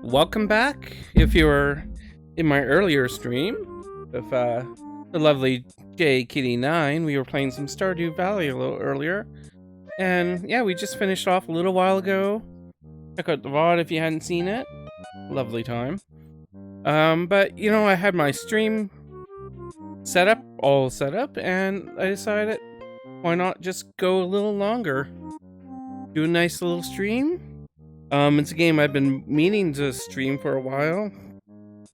Welcome back. If you were in my earlier stream with the lovely J Kitty 9, we were playing some Stardew Valley a little earlier, and yeah, we just finished off a little while ago. Check out the VOD if you hadn't seen it. Lovely time. But you know, I had my stream all set up, and I decided why not just go a little longer, do a nice little stream. It's a game I've been meaning to stream for a while.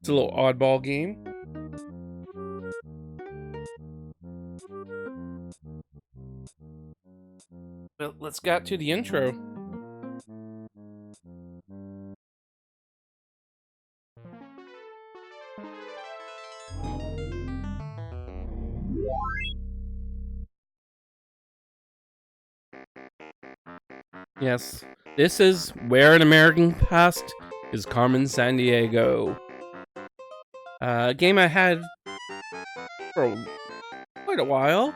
It's a little oddball game. But let's get to the intro. Yes, this is Where an American Past is Carmen Sandiego. A game I had for quite a while.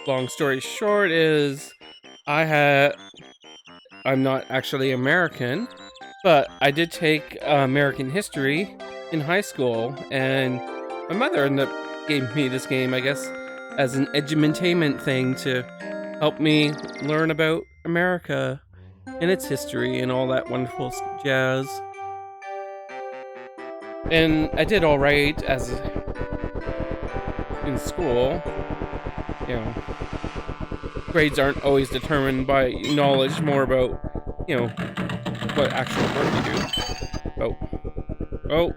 Long story short is I'm not actually American, but I did take American history in high school, and my mother ended up giving me this game, I guess, as an edutainment thing to help me learn about America and its history and all that wonderful jazz. And I did all right as in school. You know, grades aren't always determined by knowledge, more about, you know, what actual work you do. Oh,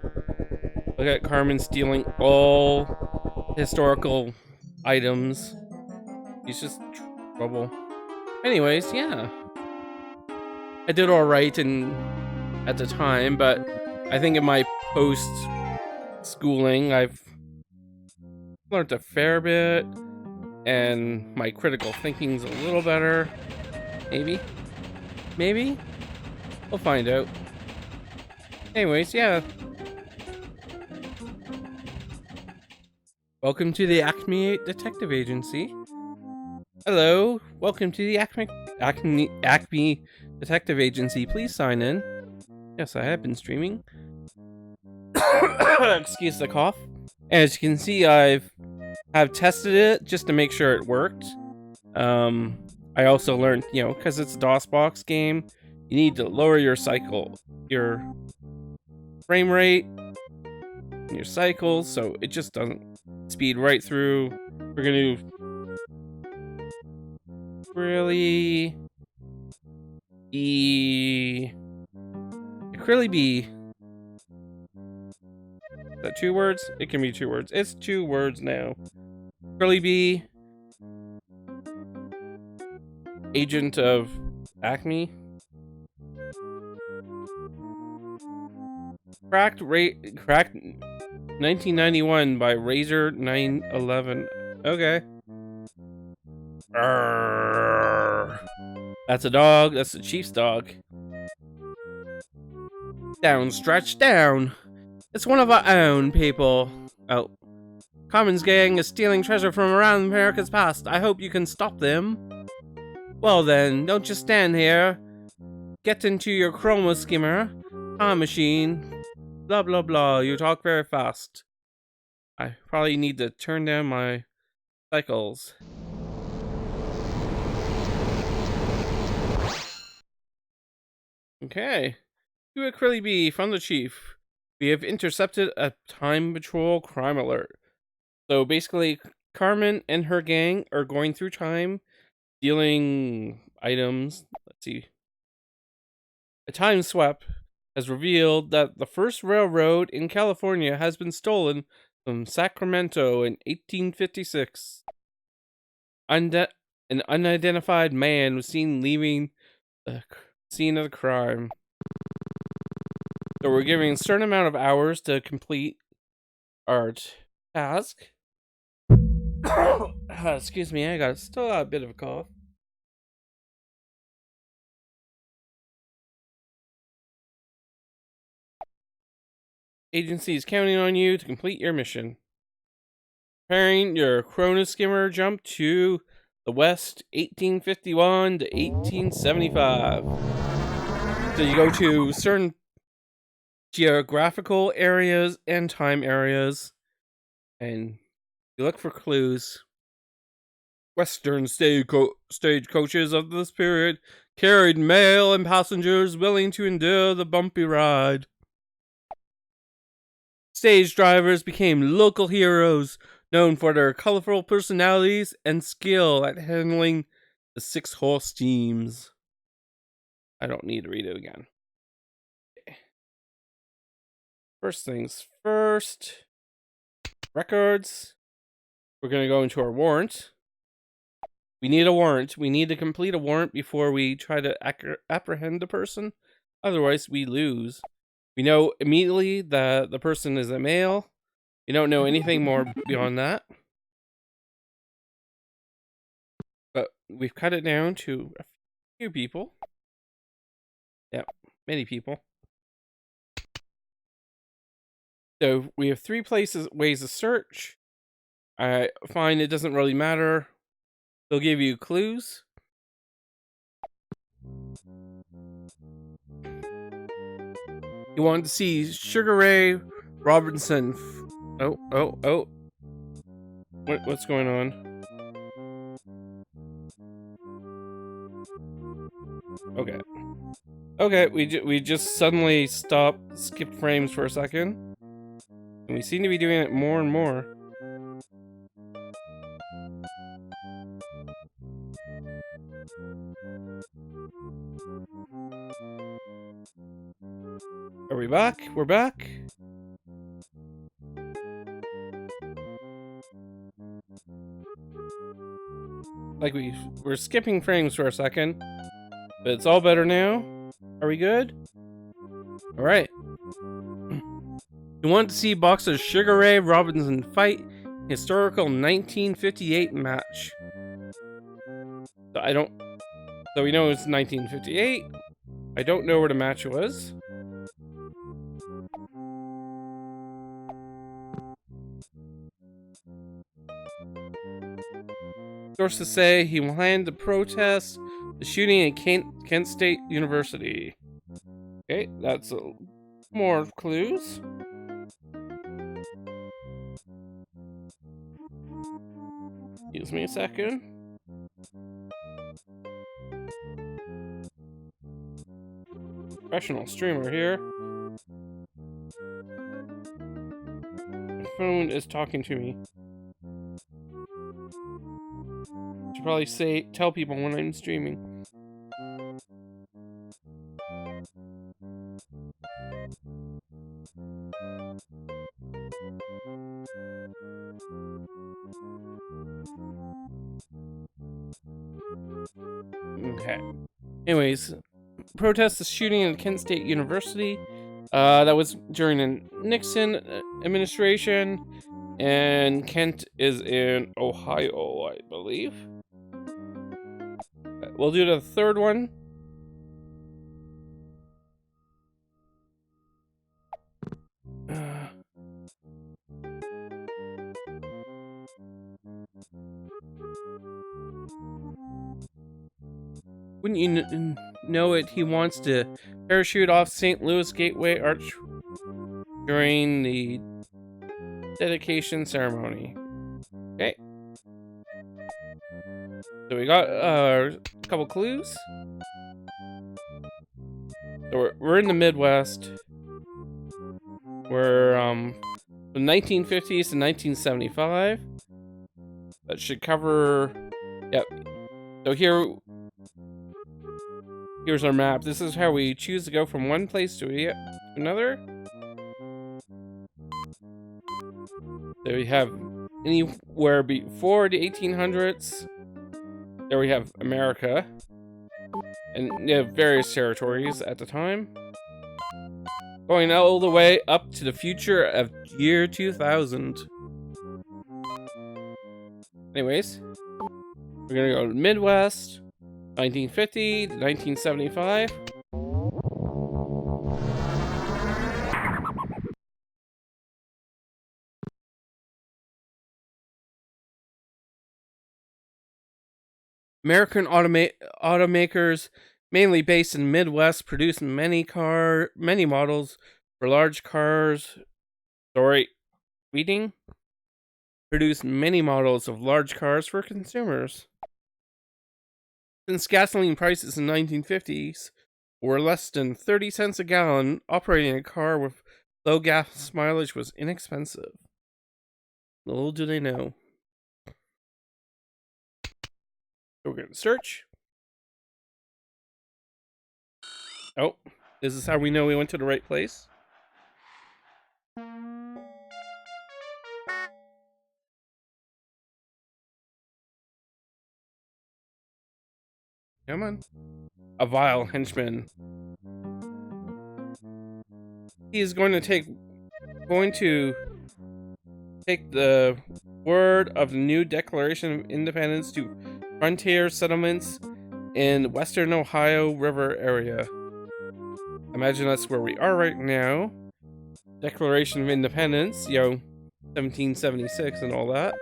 look at Carmen stealing all historical items. He's just trouble. Anyways, yeah, I did all right at the time, but I think in my post schooling, I've learned a fair bit, and my critical thinking's a little better. Maybe, we'll find out. Anyways, yeah. Welcome to the Acme Detective Agency. Hello, welcome to the Acme Detective Agency. Please sign in. Yes, I have been streaming. Excuse the cough. As you can see, I've tested it just to make sure it worked. I also learned, you know, because it's a DOSBox game, you need to lower your frame rate, and your cycles, so it just doesn't speed right through. We're gonna do really Acrylicbased. Is that 2 words? It can be 2 words. It's 2 words now. Acrylicbased, agent of Acme. Cracked 1991 by Razor 911. Okay. Arrgh. That's a dog. That's the chief's dog. Down, stretch down. It's one of our own people. Oh. Carmen's gang is stealing treasure from around America's past. I hope you can stop them. Well then, don't just stand here. Get into your chroma skimmer. Ah, machine. Blah, blah, blah. You talk very fast. I probably need to turn down my cycles. Okay. To Acrylicbased from the chief. We have intercepted a time patrol crime alert. So basically, Carmen and her gang are going through time, stealing items. Let's see. A time swap has revealed that the first railroad in California has been stolen from Sacramento in 1856. An unidentified man was seen leaving the scene of the crime. So we're giving a certain amount of hours to complete our task. Excuse me, I still got a bit of a cough. Agency is counting on you to complete your mission. Preparing your chrono skimmer jump to the west, 1851 to 1875. So you go to certain geographical areas and time areas, and you look for clues. Western stagecoaches of this period carried mail and passengers willing to endure the bumpy ride. Stage drivers became local heroes, known for their colorful personalities and skill at handling the 6-horse teams. I don't need to read it again. Okay. First things first. Records. We're going to go into our warrant. We need a warrant. We need to complete a warrant before we try to apprehend the person. Otherwise, we lose. We know immediately that the person is a male. We don't know anything more beyond that. But we've cut it down to a few people. Yeah, many people. So we have 3 ways to search. I find it doesn't really matter. They'll give you clues. You want to see Sugar Ray Robinson. Oh. What's going on? Okay, we just suddenly skipped frames for a second. And we seem to be doing it more and more. Are we back? We're back. Like we're skipping frames for a second, but it's all better now. Are we good? All right. You want to see boxer Sugar Ray Robinson fight historical 1958 match? So we know it's 1958. I don't know where the match was. Sources say he planned to protest the shooting at Kent State University. Okay, that's more clues. Excuse me a second. Professional streamer here. My phone is talking to me. Should probably tell people when I'm streaming. Okay. Anyways, protest the shooting at Kent State University. That was during the Nixon administration, and Kent is in Ohio, I believe. We'll do the third one. Wouldn't you know it? He wants to Parachute off St. Louis Gateway Arch during the dedication ceremony. Okay. So we got a couple clues. So we're in the Midwest. We're the 1950s to 1975. That should cover. Yep. So here's our map. This is how we choose to go from one place to another. So we have anywhere before the 1800s. There we have America. And you have various territories at the time. Going all the way up to the future of year 2000. Anyways, we're gonna go to Midwest, 1950 to 1975. American automakers, mainly based in the Midwest, produce many models for large cars. Produce many models of large cars for consumers. Since gasoline prices in the 1950s were less than 30 cents a gallon, operating a car with low gas mileage was inexpensive. Little do they know. So we're going to search. Oh, this is how we know we went to the right place. Come on. A vile henchman. He is going to take the word of the new Declaration of Independence to frontier settlements in western Ohio River area. Imagine that's where we are right now. Declaration of Independence, 1776 and all that.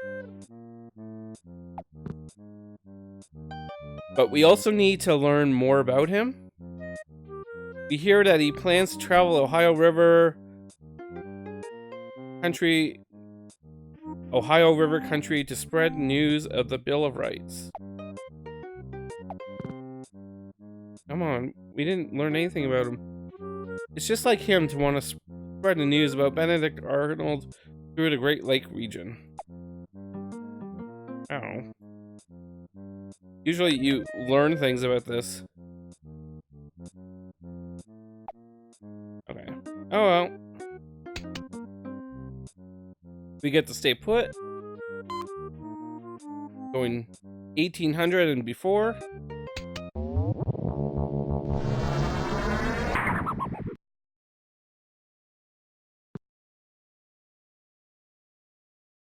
But we also need to learn more about him. We hear that he plans to travel Ohio River country to spread news of the Bill of Rights. Come on, we didn't learn anything about him. It's just like him to want to spread the news about Benedict Arnold through the Great Lake region. Oh. Usually you learn things about this. Okay. Oh well. We get to stay put. Going 1800 and before.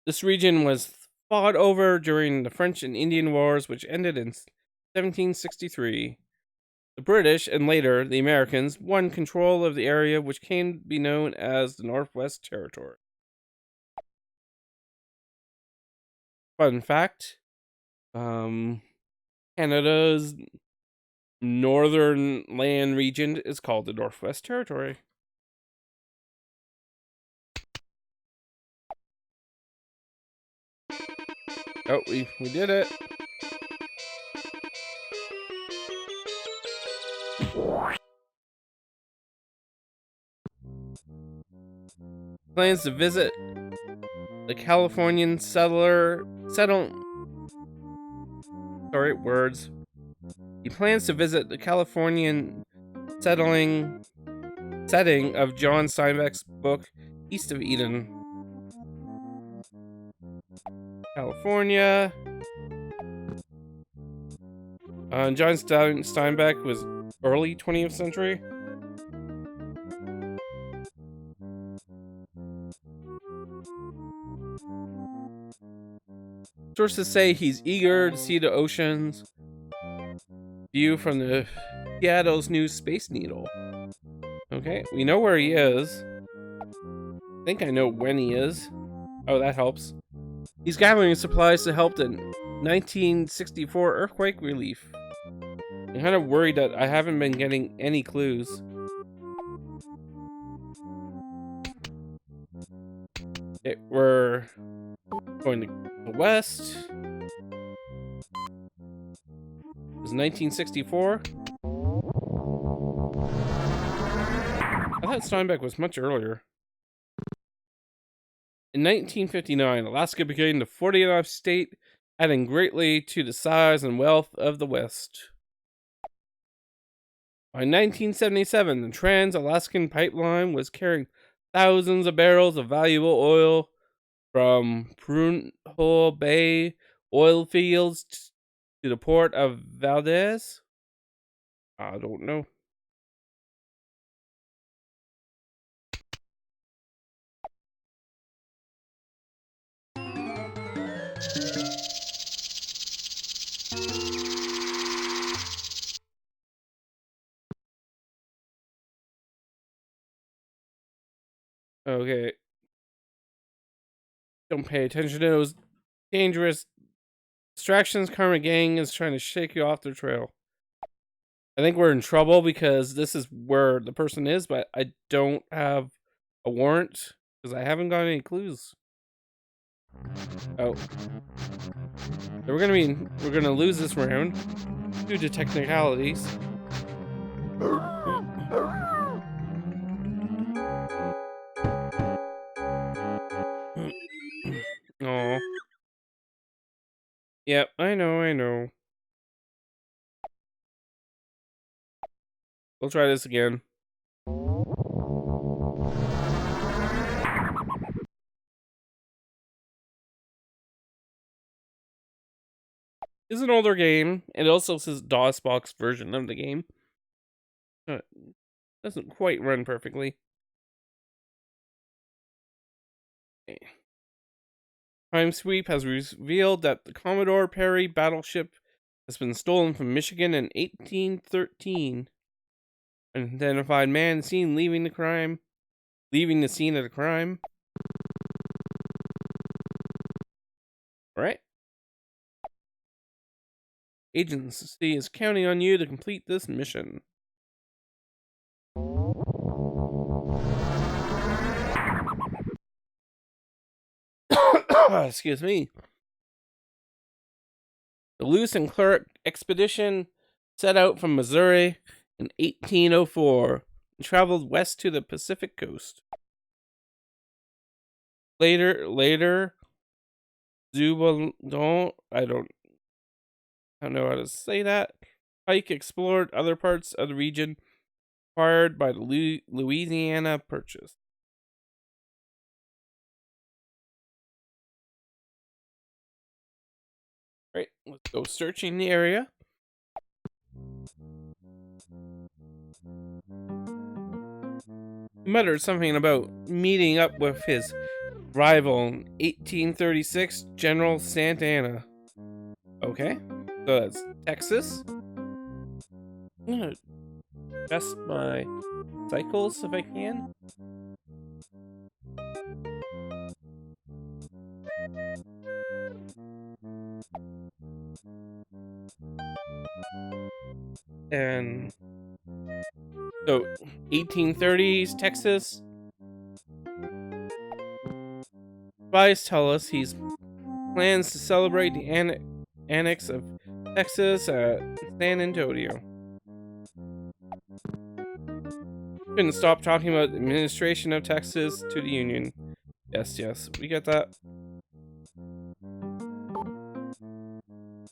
This region was fought over during the French and Indian Wars, which ended in 1763. The British, and later the Americans, won control of the area, which came to be known as the Northwest Territory. Fun fact, Canada's northern land region is called the Northwest Territory. Oh, we did it. Plans to visit the Californian He plans to visit the Californian setting of John Steinbeck's book, East of Eden. California. John Steinbeck was early 20th century. Sources say he's eager to see the ocean's view from the Seattle's new Space Needle. Okay, we know where he is. I think I know when he is. Oh, that helps. He's gathering supplies to help the 1964 earthquake relief. I'm kind of worried that I haven't been getting any clues. Okay, we're going to the west. It was 1964. I thought Steinbeck was much earlier. In 1959, Alaska became the 49th state, adding greatly to the size and wealth of the West. By 1977, the Trans-Alaskan Pipeline was carrying thousands of barrels of valuable oil from Prudhoe Bay oil fields to the port of Valdez. I don't know. Okay. Don't pay attention to those dangerous distractions. Carmen Gang is trying to shake you off their trail. I think we're in trouble because this is where the person is, but I don't have a warrant because I haven't got any clues. Oh. So we're gonna lose this round due to technicalities. Oh. Yep, I know. We'll try this again. It's an older game. It also says DOSBox version of the game. Doesn't quite run perfectly. Okay. Time Sweep has revealed that the Commodore Perry battleship has been stolen from Michigan in 1813. An identified man seen leaving the scene of the crime. Alright. Agency is counting on you to complete this mission. Excuse me. The Lewis and Clark expedition set out from Missouri in 1804 and traveled west to the Pacific coast. Later, Zubaldon, I don't know how to say that. Pike explored other parts of the region acquired by the Louisiana Purchase. Right, let's go searching the area. He muttered something about meeting up with his rival in 1836, General Santa Anna. Okay, so that's Texas. I'm gonna adjust my cycles if I can. And so 1830s Texas. Spies tell us he's plans to celebrate the annex of Texas at San Antonio. Couldn't stop talking about the administration of Texas to the Union. Yes, we get that.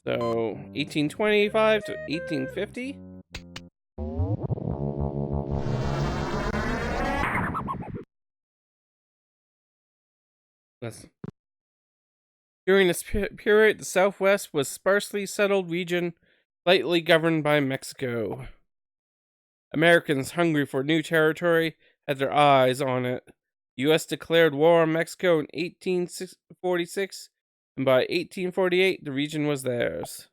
So 1825 to 1850. During this period, the Southwest was a sparsely settled region, lightly governed by Mexico. Americans hungry for new territory had their eyes on it. The U.S. declared war on Mexico in 1846, and by 1848, the region was theirs.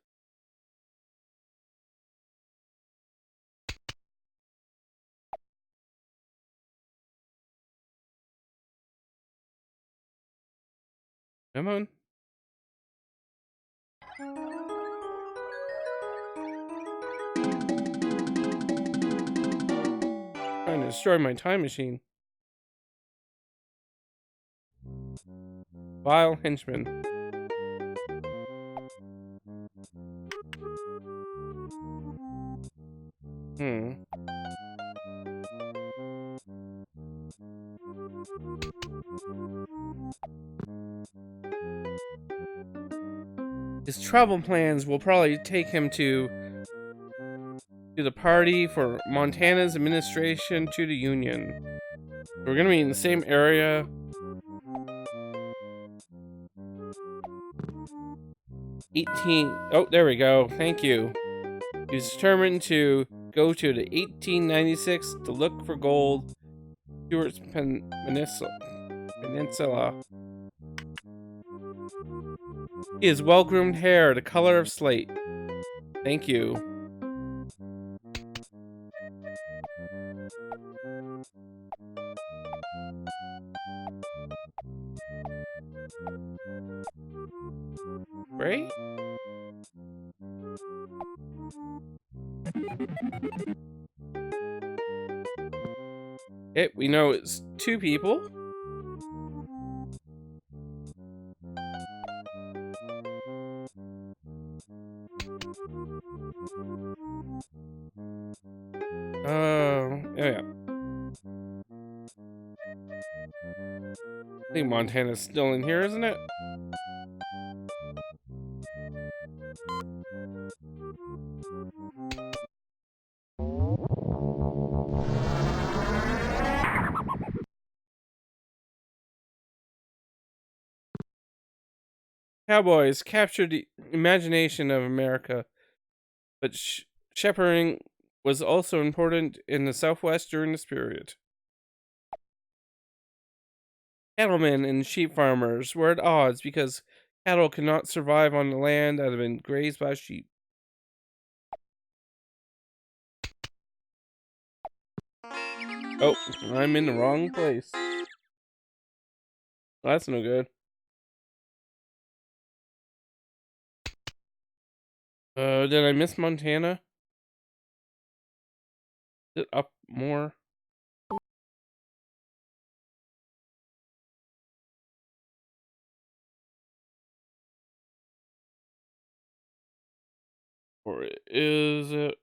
Come on. Trying to destroy my time machine. Vile henchman. His travel plans will probably take him to the party for Montana's administration to the Union. We're gonna be in the same area. 18. Oh, there we go. Thank you. He's determined to go to the 1896 to look for gold. Stewart's Peninsula. He has well-groomed hair, the color of slate. Thank you. Right? Okay, we know it's 2 people. Yeah. I think Montana's still in here, isn't it? Cowboys captured the imagination of America, but shepherding was also important in the Southwest during this period. Cattlemen and sheep farmers were at odds because cattle could not survive on the land that had been grazed by sheep. Oh, I'm in the wrong place. That's no good. Did I miss Montana? Is it up more? Or is it?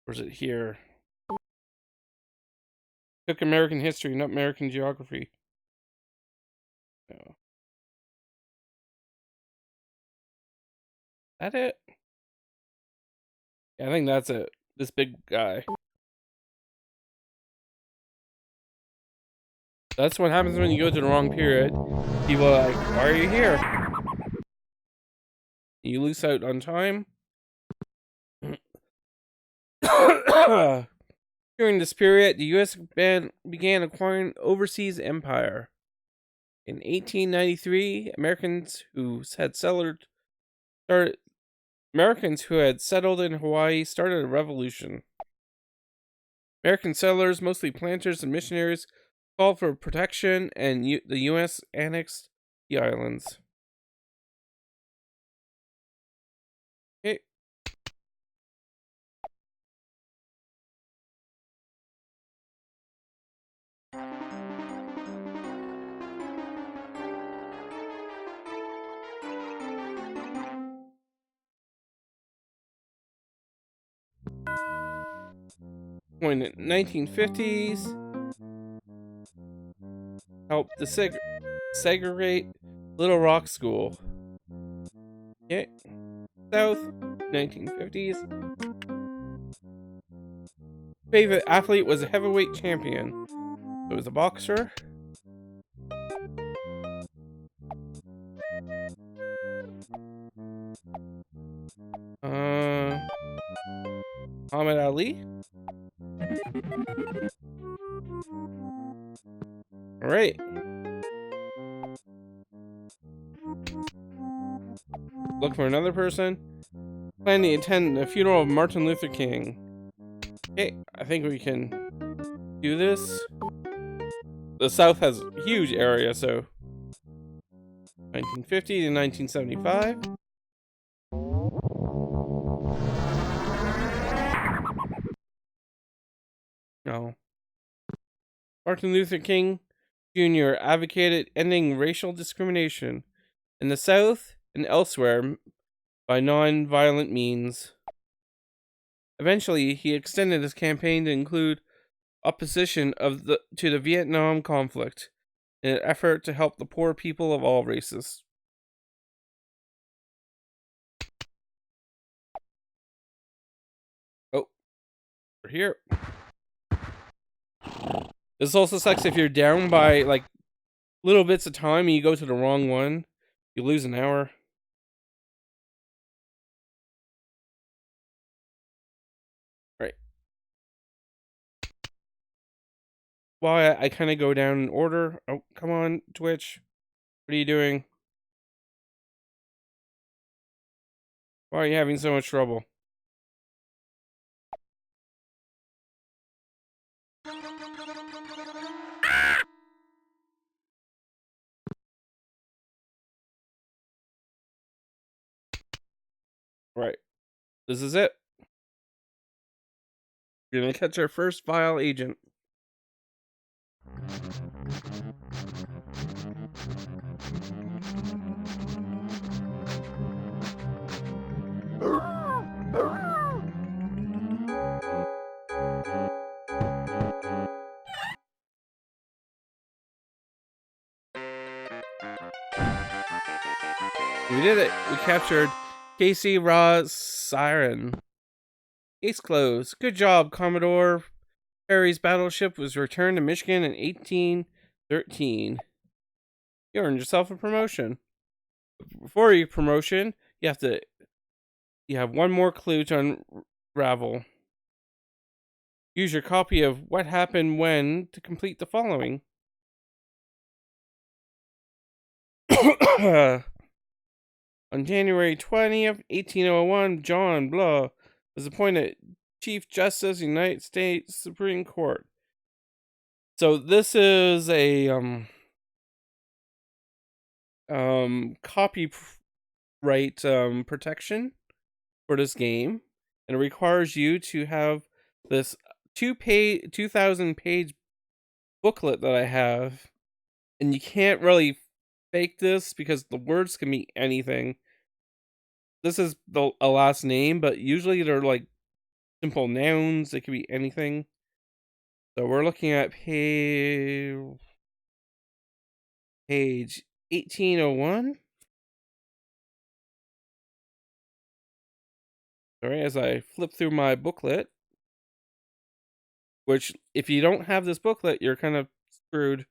Or is it here? Took American history, not American geography. No. That it? Yeah, I think that's it. This big guy. That's what happens when you go to the wrong period. People are like, why are you here? You lose out on time. During this period, the U.S. began acquiring overseas empire. In 1893, Americans who had settled in Hawaii started a revolution. American settlers, mostly planters and missionaries, called for protection, and the U.S. annexed the islands. Okay. When the 1950s helped to segregate Little Rock School. Okay. South, 1950s. Favorite athlete was a heavyweight champion. It was a boxer. Muhammad Ali. All right. Look for another person. Plan to attend the funeral of Martin Luther King. Okay, I think we can do this. The South has a huge area, so 1950 to 1975. No. Martin Luther King Jr. advocated ending racial discrimination in the South and elsewhere by non-violent means. Eventually, he extended his campaign to include opposition to the Vietnam conflict in an effort to help the poor people of all races. Oh, we're here. This also sucks if you're down by like little bits of time and you go to the wrong one. You lose an hour. Right. Well, I kind of go down in order. Oh, come on, Twitch. What are you doing? Why are you having so much trouble? Right. This is it. We're gonna catch our first vile agent. We did it. We captured Casey Ra's siren. Case closed. Good job, Commodore. Perry's battleship was returned to Michigan in 1813. You earned yourself a promotion. Before your promotion, you have one more clue to unravel. Use your copy of What Happened When to complete the following. On January 20th, 1801, John Blah was appointed Chief Justice of the United States Supreme Court. So this is a copyright protection for this game, and it requires you to have this 2,000 page booklet that I have, and you can't really fake this because the words can be anything. This is a last name, but usually they're like simple nouns. They could be anything. So we're looking at page 1801. Sorry, as I flip through my booklet, which if you don't have this booklet, you're kind of screwed.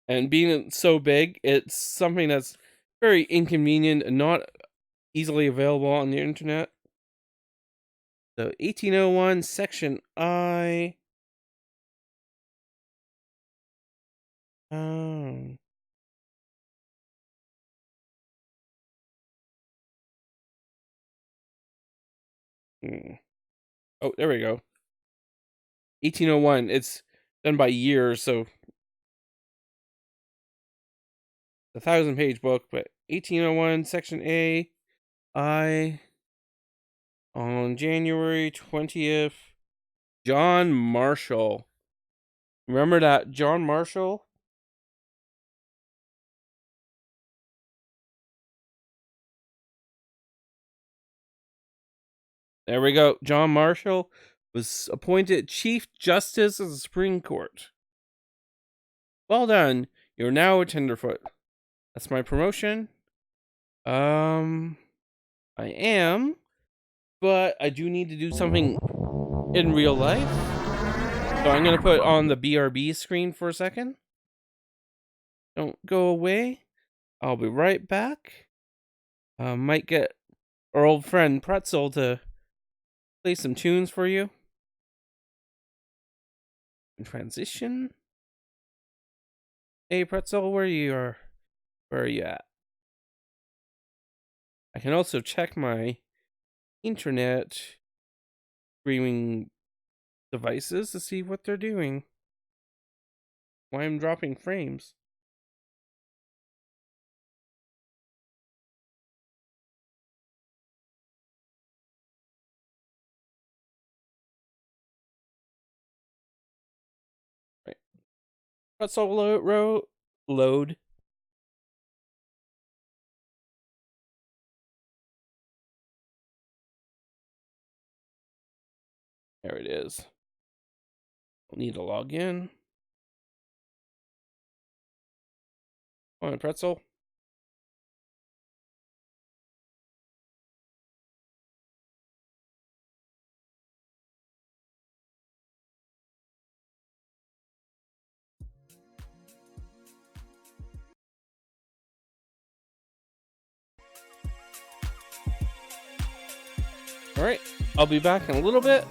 And being so big, it's something that's very inconvenient and not easily available on the internet. So 1801, section I. Oh. Oh, there we go. 1801. It's done by years, so a 1,000 page book, but 1801, section A. I on January 20th. John Marshall. Remember that John Marshall? There we go. John Marshall was appointed Chief Justice of the Supreme Court. Well done. You're now a tenderfoot. That's my promotion. I am, but I do need to do something in real life. So I'm going to put on the BRB screen for a second. Don't go away. I'll be right back. Might get our old friend Pretzel to play some tunes for you. Transition. Hey Pretzel, where are you at? I can also check my internet streaming devices to see what they're doing. Why I'm dropping frames. Pretzel load. There it is. We'll need to log in. Come on, pretzel. All right, I'll be back in a little bit.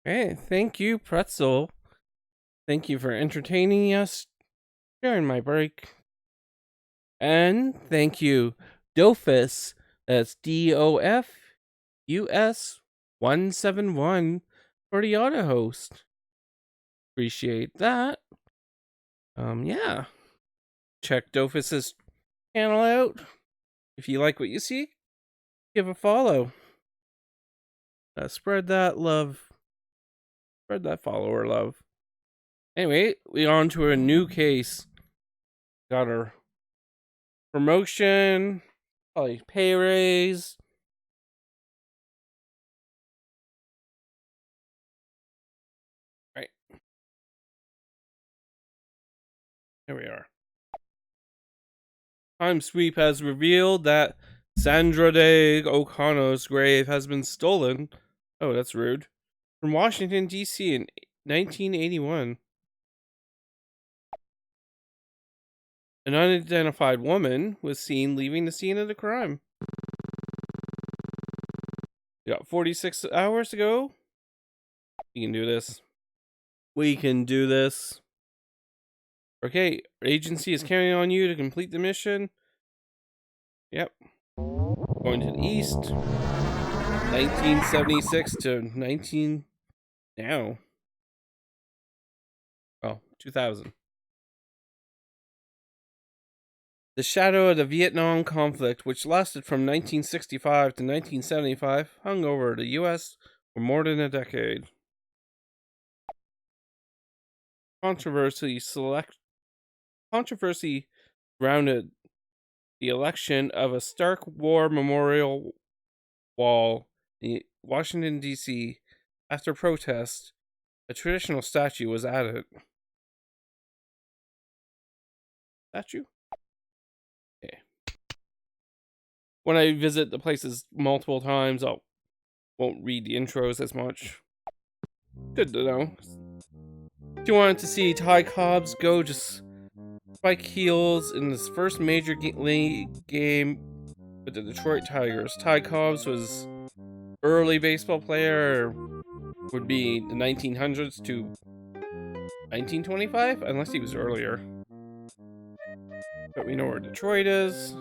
Hey, thank you, Pretzel. Thank you for entertaining us during my break. And thank you, Dofus. That's DOFUS 171 for the auto host. Appreciate that. Yeah. Check Dofus's channel out. If you like what you see, give a follow. Spread that love. Spread that follower love. Anyway, we on to a new case. Got our promotion, probably pay raise. Right. Here we are. Time Sweep has revealed that Sandra Day O'Connor's grave has been stolen. Oh, that's rude. From Washington, D.C. in 1981. An unidentified woman was seen leaving the scene of the crime. We got 46 hours to go. We can do this. We can do this. Okay, our agency is counting on you to complete the mission. Yep. Going to the east. 1976 to 19 now. Oh, 2000. The shadow of the Vietnam conflict, which lasted from 1965 to 1975, hung over the U.S. for more than a decade. Controversy surrounded the election of a Stark War Memorial wall in Washington, D.C. After protest, a traditional statue was added. Statue? Okay. When I visit the places multiple times, I won't read the intros as much. Good to know. If you wanted to see Ty Cobbs go just spike heels in his first major league game with the Detroit Tigers, Ty Cobbs was early baseball player, would be the 1900s to 1925, unless he was earlier. But we know where Detroit is.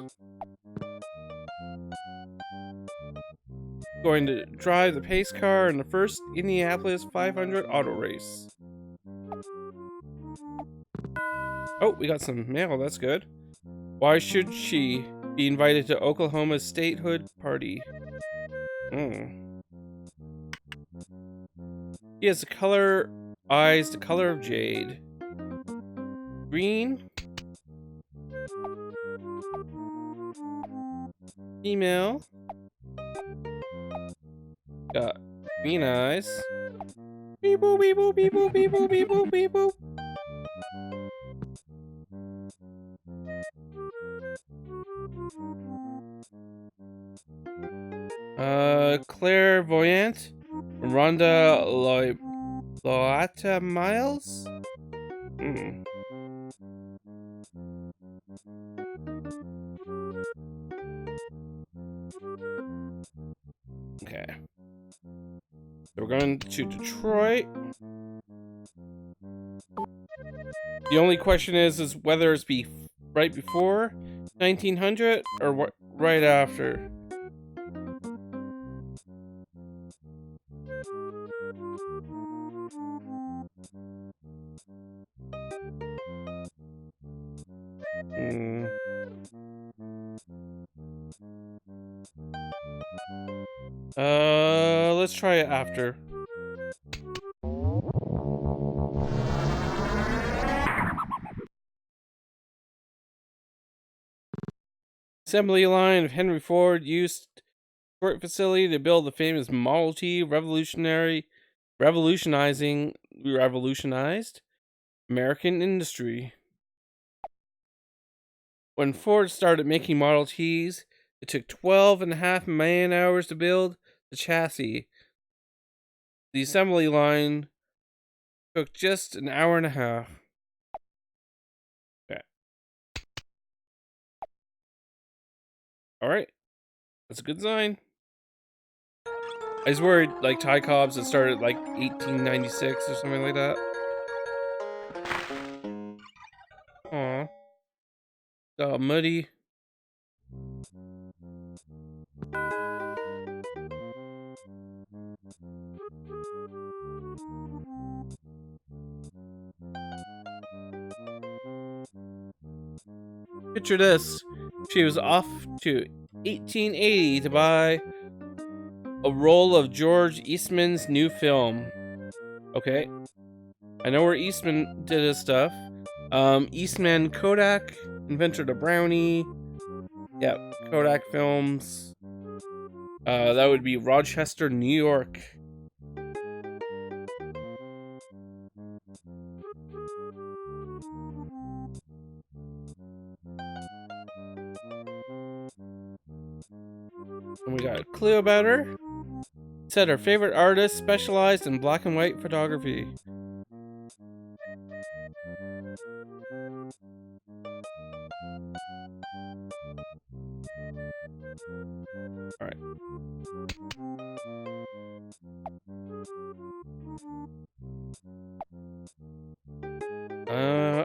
Going to drive the pace car in the first Indianapolis 500 auto race. Oh, we got some mail, that's good. Why should she be invited to Oklahoma's statehood party? He has eyes the color of jade. Green. Female. Got green eyes. Beep boop, beep boop, beep boop, beep boop, beep boop, beep boop. Clairvoyant. Rhonda Loata Miles? Okay. So we're going to Detroit. The only question is whether it's right before 1900 or right after. Let's try it after. Assembly line of Henry Ford used Detroit facility to build the famous Model T, revolutionized American industry. When Ford started making Model Ts, it took 12.5 man hours to build the chassis. The assembly line took just an hour and a half. Okay. Alright. That's a good sign. I was worried, like, Thai cobs that started, like, 1896 or something like that. Aw. All muddy. Picture this. She was off to 1880 to buy a roll of George Eastman's new film. Okay. I know where Eastman did his stuff. Eastman Kodak invented a brownie. Yeah, Kodak Films. That would be Rochester, New York. And we got a clue about her. Said her favorite artist specialized in black and white photography. Alright.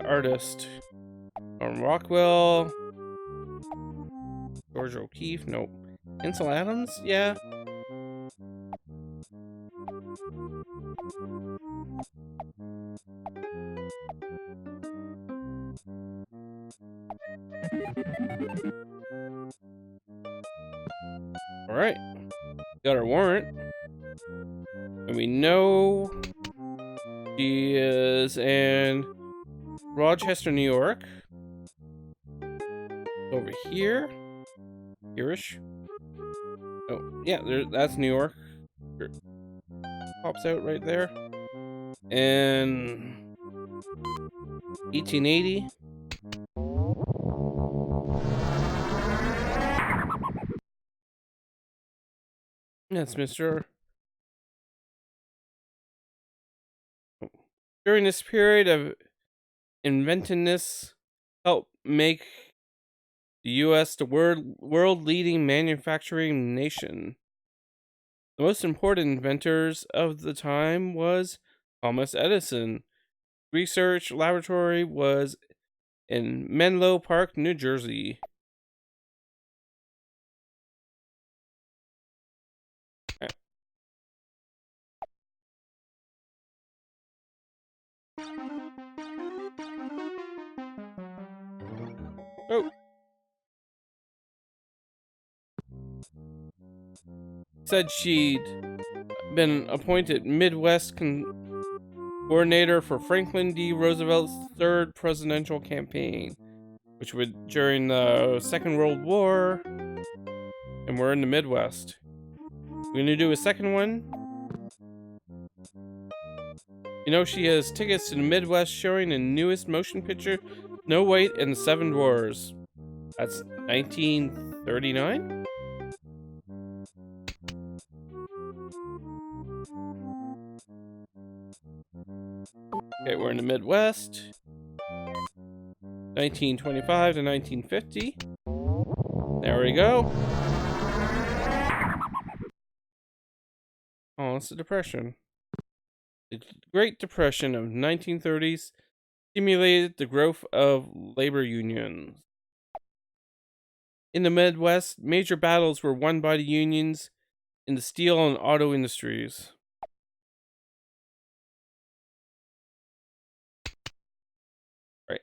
Artist. Rockwell. George O'Keeffe. Nope. Ansel Adams? Yeah. Alright. Got our warrant. And we know she is in Rochester, New York. Over here. Here-ish. Oh, yeah, that's New York. Pops out right there. And 1880. That's Mr. During this period of inventiveness, helped make the U.S. the world-leading manufacturing nation. The most important inventors of the time was Thomas Edison. Research laboratory was in Menlo Park, New Jersey. Oh. Said she'd been appointed Midwest coordinator for Franklin D. Roosevelt's third presidential campaign, which would during the Second World War, and we're in the Midwest. We're gonna do a second one. You know, she has tickets to the Midwest showing the newest motion picture, Snow White and the Seven Dwarfs. That's 1939? Okay, we're in the Midwest. 1925 to 1950. There we go. Oh, it's the Depression. The Great Depression of 1930s stimulated the growth of labor unions. In the Midwest, major battles were won by the unions in the steel and auto industries. Right.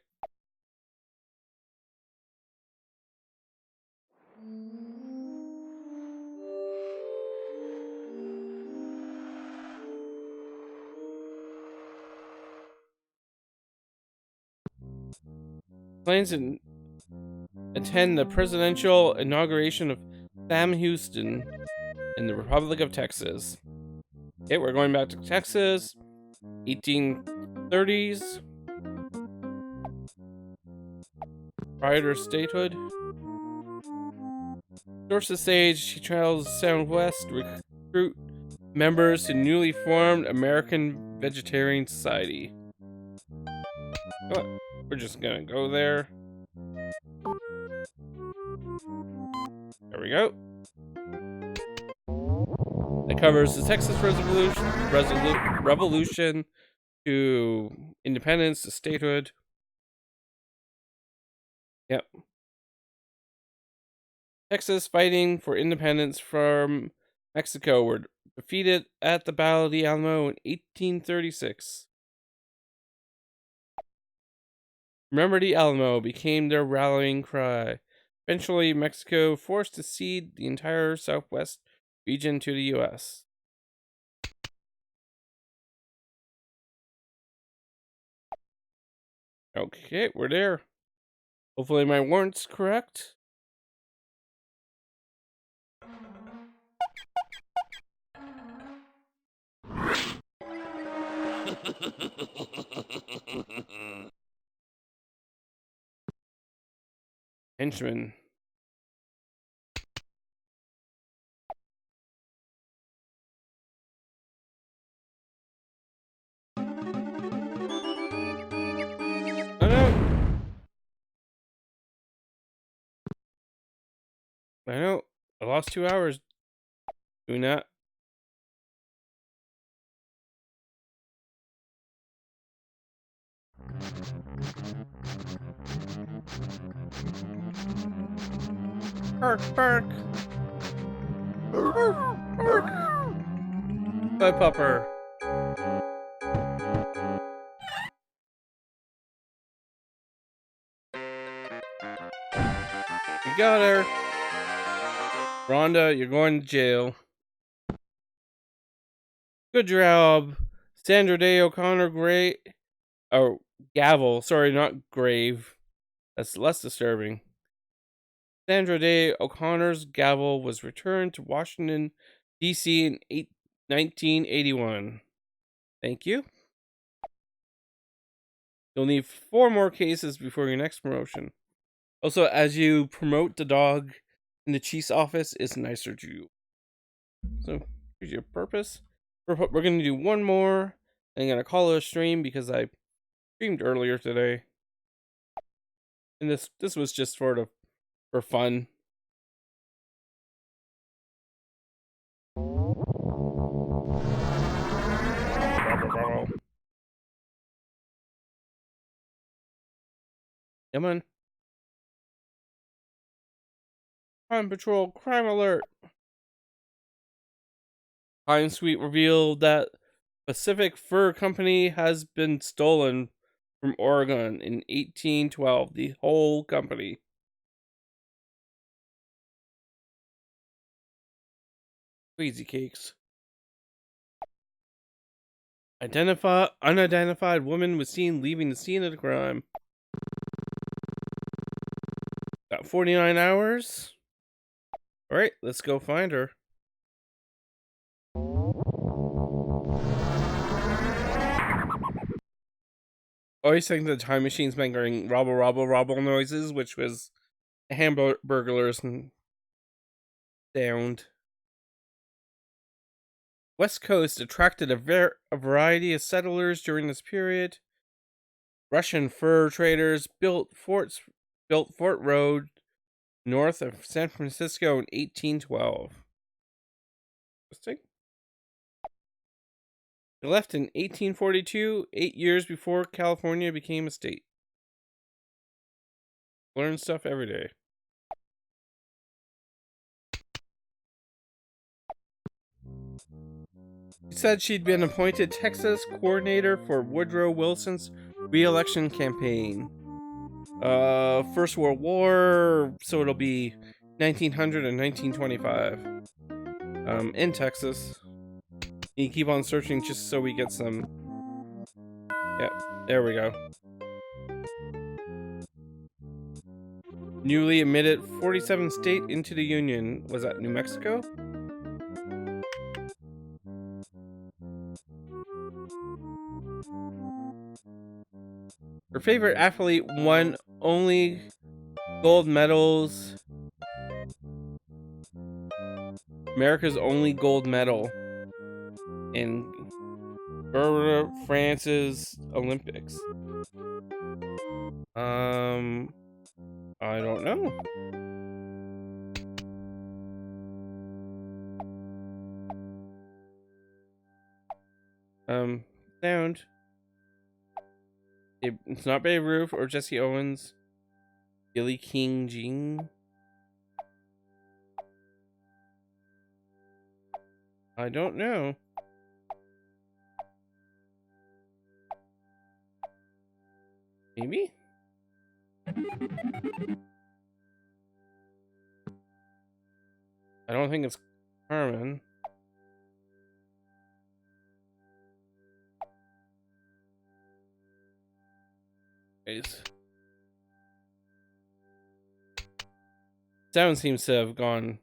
Plans to attend the presidential inauguration of Sam Houston in the Republic of Texas. Okay, we're going back to Texas, 1830s. Prior to her statehood. Sources say she travels southwest to recruit members to newly formed American Vegetarian Society. Oh, we're just gonna go there. There we go. The Covers the Texas Revolution to independence to statehood. Yep. Texas fighting for independence from Mexico were defeated at the Battle of the Alamo in 1836. Remember the Alamo became their rallying cry. Eventually, Mexico forced to cede the entire southwest region to the U.S. Okay, we're there. Hopefully my warrant's correct. Henchman. Oh no! I know. I lost 2 hours doing that. Bark, bark. Bye, pupper. You got her. Rhonda, you're going to jail. Good job. Sandra Day O'Connor Gray. Oh, gavel. Sorry, not grave. That's less disturbing. Sandra Day O'Connor's gavel was returned to Washington, D.C. in 1981. Thank you. You'll need 4 more cases before your next promotion. Also, as you promote, the dog in the chief's office is nicer to you. So, here's your purpose. We're going to do 1 more. I'm going to call it a stream because I streamed earlier today. And this was just sort of for fun. Come on. Crime Patrol, crime alert. Pine Suite revealed that Pacific Fur Company has been stolen from Oregon in 1812. The whole company. Crazy cakes. Unidentified woman was seen leaving the scene of the crime. Got 49 hours. All right, let's go find her. Always think the time machine's making robble, robble, robble noises, which was a hamburger's sound. West Coast attracted a variety of settlers during this period. Russian fur traders built Fort Road north of San Francisco in 1812. Interesting. They left in 1842, 8 years before California became a state. Learn stuff every day. She said she'd been appointed Texas coordinator for Woodrow Wilson's re-election campaign. First World War, so it'll be 1900 and 1925. In Texas. You keep on searching just so we get some. Yeah, there we go. Newly admitted 47th state into the Union. Was that New Mexico? Her favorite athlete won only gold medals. America's only gold medal in France's Olympics. I don't know. Sound. It's not Babe Ruth or Jesse Owens. Billy King Jean. I don't know. Maybe? I don't think it's Carmen. Sound seems to have gone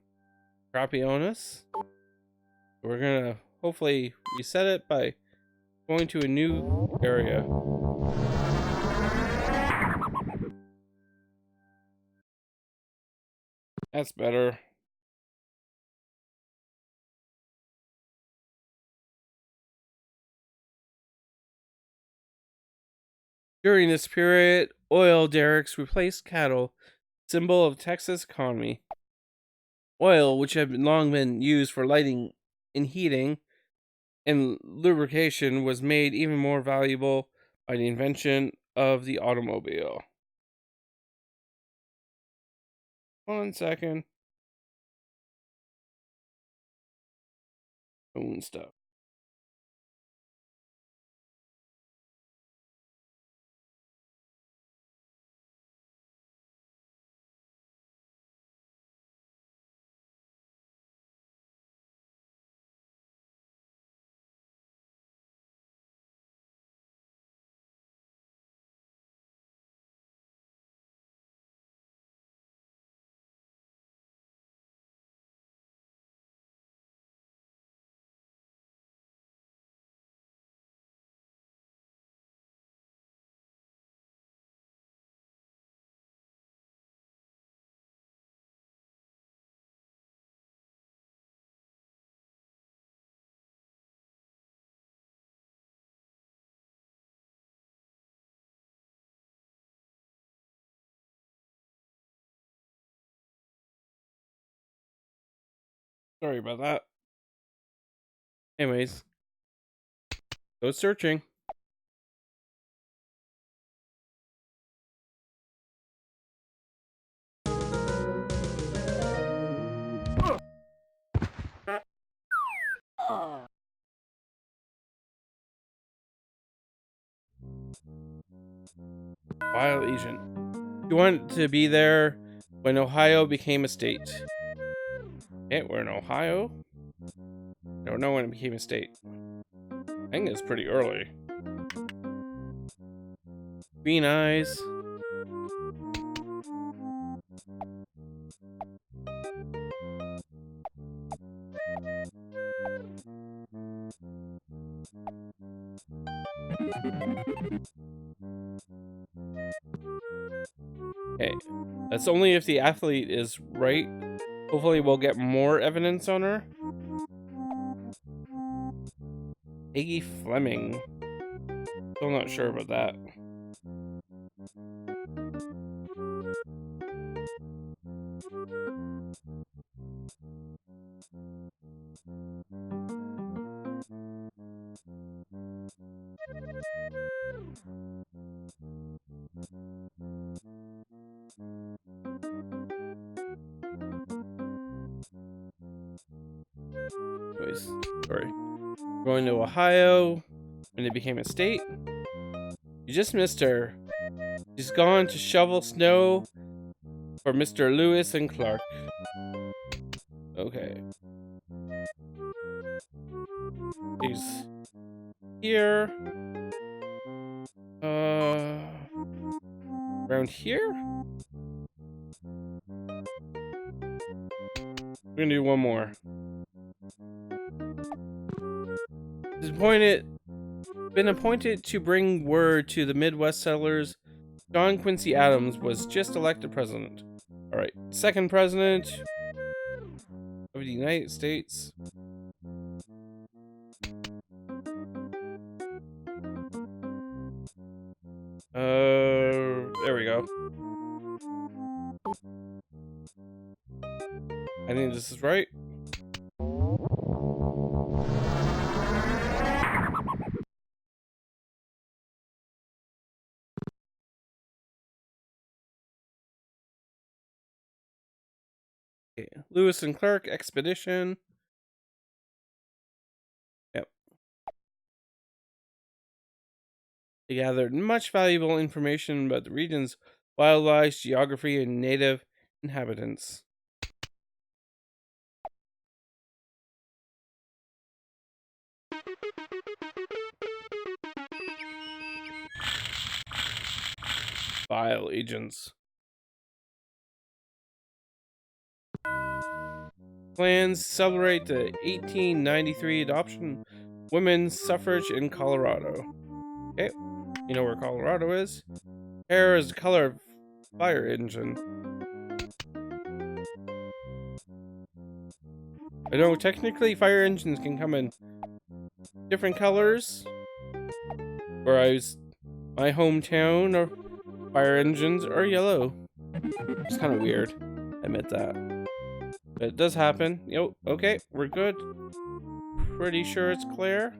crappy on us. We're gonna hopefully reset it by going to a new area. That's better. During this period, oil derricks replaced cattle, symbol of Texas economy. Oil, which had long been used for lighting and heating and lubrication, was made even more valuable by the invention of the automobile. 1 second. Own stuff. Sorry about that. Anyways, go searching. Wild agent. You want to be there when Ohio became a state. Okay, we're in Ohio. I don't know when it became a state. I think it's pretty early. Green eyes. Okay, that's only if the athlete is right. Hopefully we'll get more evidence on her. Peggy Fleming. Still not sure about that. Anyways, sorry. Going to Ohio when it became a state. You just missed her. She's gone to shovel snow for Mr. Lewis and Clark. Okay. She's here. Around here? We're gonna do one more. Been appointed to bring word to the Midwest settlers. John Quincy Adams was just elected president. Alright, second president of the United States. There we go. I think this is right. Okay. Lewis and Clark expedition. Yep. They gathered much valuable information about the region's wildlife, geography, and native inhabitants. Vile agents. Plans celebrate the 1893 adoption women's suffrage in Colorado. Okay, you know where Colorado is? Hair is the color of fire engine. I know technically fire engines can come in different colors. Whereas my hometown or fire engines are yellow. It's kind of weird. I admit that. But it does happen. Yo, okay, we're good. Pretty sure it's clear.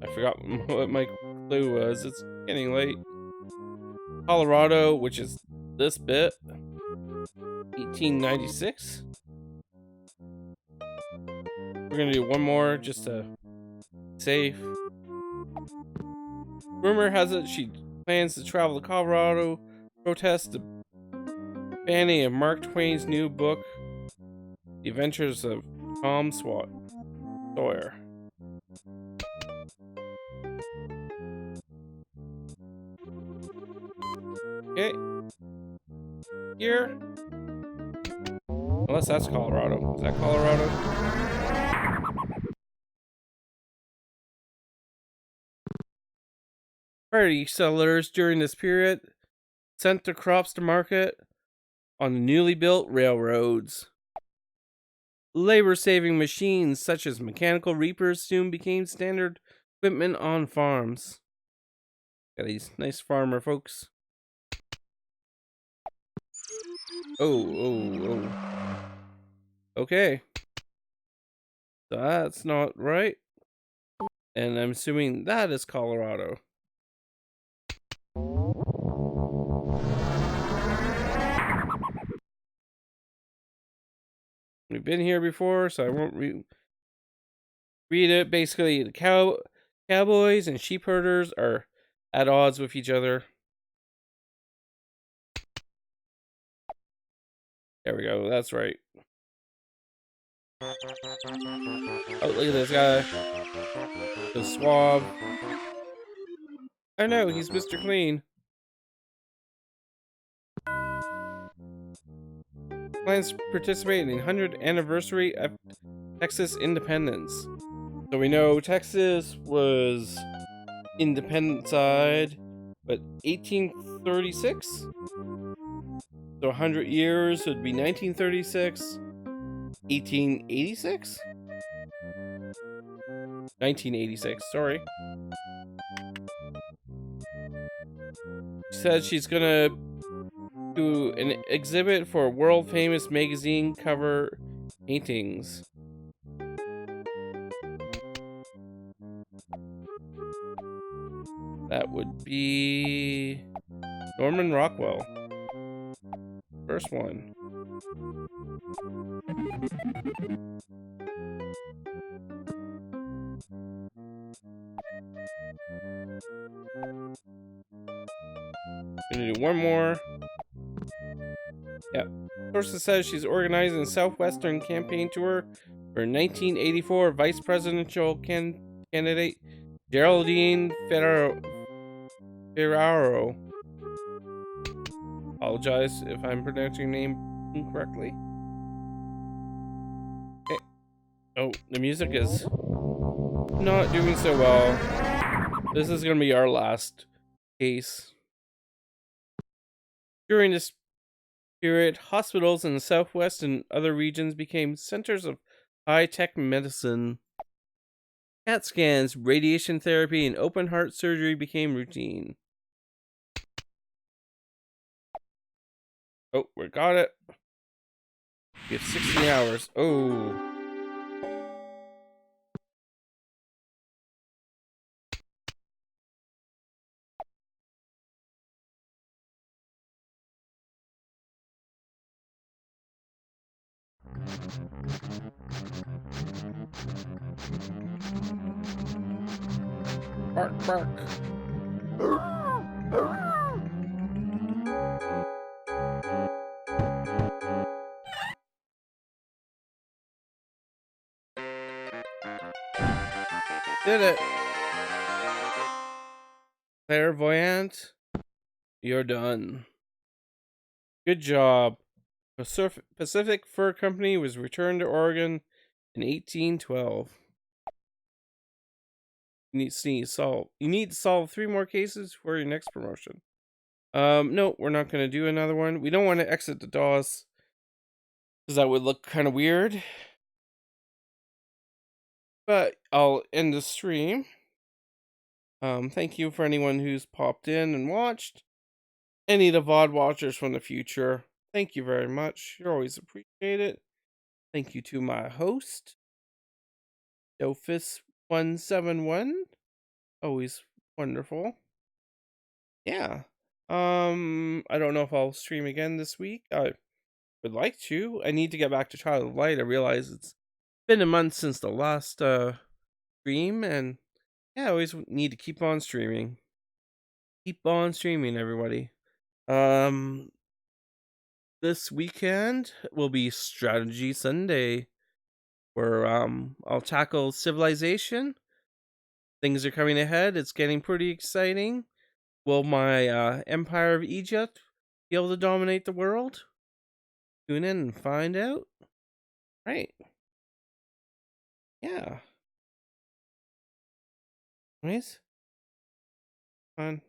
I forgot what my clue was. It's getting late. Colorado, which is this bit. 1896. We're gonna do one more just to save. Rumor has it she plans to travel to Colorado, protest the banning of Mark Twain's new book, The Adventures of Tom Sawyer. Okay. Here. Unless that's Colorado. Is that Colorado? Party settlers during this period sent their crops to market on the newly built railroads. Labor-saving machines such as mechanical reapers soon became standard equipment on farms. Got these nice farmer folks. Oh. Okay. That's not right. And I'm assuming that is Colorado. We've been here before, so I won't read it. Basically, the cowboys and sheep herders are at odds with each other. There we go. That's right. Oh, look at this guy. The suave. I know, he's Mr. Clean. Plans to participate in the 100th anniversary of Texas independence. So we know Texas was independent side, but 1836? So 100 years would be 1936. 1886? 1986, sorry. She said she's gonna do an exhibit for world famous magazine cover paintings. That would be Norman Rockwell. First one. Gonna do one more. Yep. Sources says she's organizing a Southwestern campaign tour for 1984 vice presidential candidate Geraldine Ferraro. Apologize if I'm pronouncing your name incorrectly. Okay. Oh, the music is not doing so well. This is gonna be our last case. During this period, hospitals in the Southwest and other regions became centers of high-tech medicine. CAT scans, radiation therapy, and open heart surgery became routine. Oh, we got it. We have 16 hours. Oh. Bark, bark. Did it. Clairvoyant, you're done. Good job. Pacific Fur Company was returned to Oregon in 1812. You need to solve 3 more cases for your next promotion. No, we're not going to do another one. We don't want to exit the DOS because that would look kind of weird. But I'll end the stream. Thank you for anyone who's popped in and watched. Any of the VOD watchers from the future, thank you very much. You're always appreciated. Thank you to my host, Dofus171. Always wonderful. Yeah. I don't know if I'll stream again this week. I would like to. I need to get back to Child of Light. I realize it's been a month since the last stream, and yeah, I always need to keep on streaming. Keep on streaming, everybody. This weekend will be Strategy Sunday, where I'll tackle Civilization. Things are coming ahead. It's getting pretty exciting. Will my Empire of Egypt be able to dominate the world? Tune in and find out. Right. Yeah. Nice. Fun.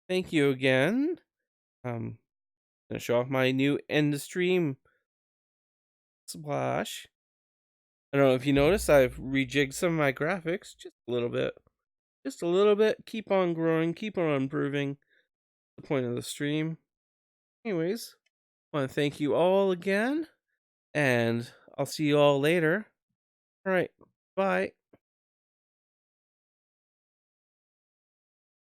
Thank you again. Gonna show off my new end of stream splash. I don't know if you noticed, I've rejigged some of my graphics just a little bit. Just a little bit. Keep on growing, keep on improving. The point of the stream. Anyways, I want to thank you all again, and I'll see you all later. All right, bye.